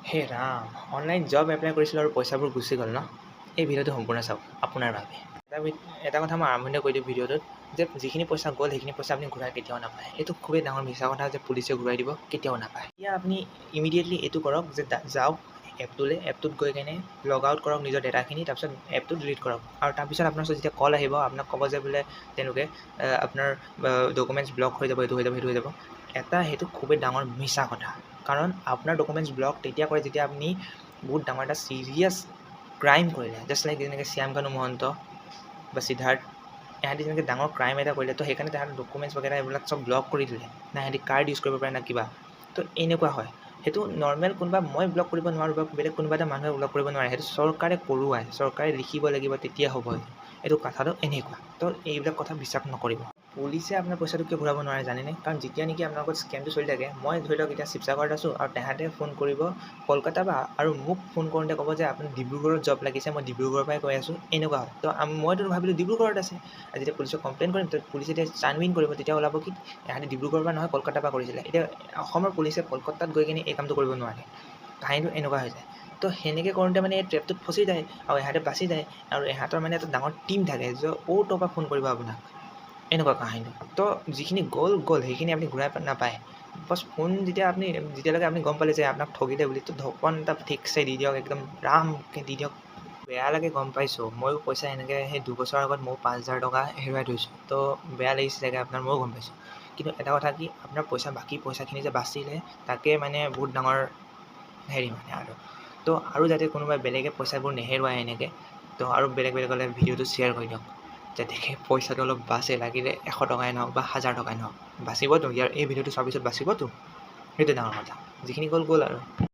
হে Ram, online job apply কৰিছিলোঁ আৰু পইচাবোৰ গুচি গ'ল ন? এই ভিডিঅ'টো সম্পূৰ্ণ চাওক আপোনাৰ বাবে। এটা কথা মই আৰম্ভণিতে কৈ দিওঁ ভিডিঅ'টোত যে যিখিনি পইচা গ'ল সেইখিনি পইচা আপুনি ঘূৰাই কেতিয়াও নাপায়। এইটো খুবেই ডাঙৰ মিছা কথা যে পুলিচে ঘূৰাই দিব, কেতিয়াও নাপায়। এতিয়া আপুনি ইমিডিয়েটলি এইটো কৰক যে যাওক এপটোত গৈ কেনে লগ আউট কৰক নিজৰ ডেটাখিনি, তাৰপিছত এপটো ডিলিট কৰক। আৰু তাৰপিছত আপোনাৰ ওচৰত যেতিয়া কল আহিব আপোনাক ক'ব যে বোলে তেওঁলোকে আপোনাৰ ডকুমেণ্টছ ব্লক হৈ যাব, এইটো হৈ যাব, সেইটো হৈ যাব। সেইটো খুবেই ডাঙৰ মিছা কথা। কাৰণ আপোনাৰ ডকুমেণ্টছ ব্লক তেতিয়া কৰে যেতিয়া আপুনি বহুত ডাঙৰ এটা চিৰিয়াছ ক্ৰাইম কৰিলে, জাষ্ট লাইক যেনেকৈ শ্যামকানু মহন্ত বা সিদ্ধাৰ্থ, এহেঁতি যেনেকৈ ডাঙৰ ক্ৰাইম এটা কৰিলে, তো সেইকাৰণে তাহাঁতৰ ডকুমেণ্টছ বাগেৰা এইবিলাক চব ব্লক কৰি দিলে, না সিহঁতি কাৰ্ড ইউজ কৰিব পাৰে না কিবা। তো এনেকুৱা হয়। সেইটো নৰ্মেল কোনোবা মই ব্লক কৰিব নোৱাৰোঁ বা বেলেগ কোনোবা এটা মানুহে ব্লক কৰিব নোৱাৰে, সেইটো চৰকাৰে কৰোৱায়, চৰকাৰে লিখিব লাগিব তেতিয়া হ'ব। এইটো কথাটো এনেকুৱা। তো এইবিলাক কথা বিশ্বাস নকৰিব। পুলিচে আপোনাৰ পইচাটো কিয় ঘূৰাব নোৱাৰে জানেনে? কাৰণ যেতিয়া নেকি আপোনাৰ লগত স্কেমটো চলি থাকে, মই ধৰি লওক এতিয়া শিৱসাগৰত আছোঁ আৰু তেহাঁতে ফোন কৰিব কলকাতা বা, আৰু মোক ফোন কৰোঁতে ক'ব যে আপুনি ডিব্ৰুগড়ত জব লাগিছে, মই ডিব্ৰুগড়ৰ পৰাই কৈ আছোঁ, এনেকুৱা হয়। তো মইতো ভাবিলোঁ ডিব্ৰুগড়ত আছে, আৰু যেতিয়া পুলিচক কমপ্লেইন কৰিম, তো পুলিচে যেতিয়া ছানবিন কৰিব, তেতিয়া ওলাব কি এহাঁতি ডিব্ৰুগড়ৰ পৰা নহয় কলকাতাৰ পৰা কৰিছিলে। এতিয়া অসমৰ পুলিচে কলকাতাত গৈ কিনে এই কামটো কৰিব নোৱাৰে, কাহিনীটো এনেকুৱা হৈ যায়। তো সেনেকৈ কৰোঁতে মানে এই ট্ৰেপটোত ফচি যায় আৰু এহাঁতে বাচি যায়, আৰু এহাঁতৰ মানে এটা ডাঙৰ টীম থাকে যে অ'ৰ পৰা ফোন কৰিব আপোনাক, এনেকুৱা কাহিনী। তো যিখিনি গ'ল সেইখিনি আপুনি ঘূৰাই নাপায়। বছ ফোন যেতিয়ালৈকে আপুনি গম পালে যে আপোনাক ঠগিলে বুলি, তো ধপন এটা ঠিকছে দি দিয়ক, একদম ৰামকৈ দি দিয়ক। বেয়া লাগে গম পাইছোঁ, ময়ো পইচা এনেকৈ সেই 2 বছৰৰ আগত ময়ো 5,000 টকা হেৰুৱাই থৈছোঁ। তো বেয়া লাগিছে চাগে আপোনাৰ, ময়ো গম পাইছোঁ। কিন্তু এটা কথা কি, আপোনাৰ বাকী পইচাখিনি যে বাচিলে, তাকে মানে বহুত ডাঙৰ মানে আৰু আৰু যাতে কোনোবাই বেলেগে পইচাবোৰ নেহেৰুৱাই এনেকৈ, তো আৰু বেলেগলৈ ভিডিঅ'টো শ্বেয়াৰ কৰি দিয়ক, যাতে পইচাটো অলপ বাচে, লাগিলে 100 টকাই নহওক বা 1000 টকাই নহওক, বাচিবতো। এই ভিডিঅ'টো চোৱাৰ পিছত বাচিবতো, সেইটোৱে ডাঙৰ কথা। যিখিনি গ'ল আৰু।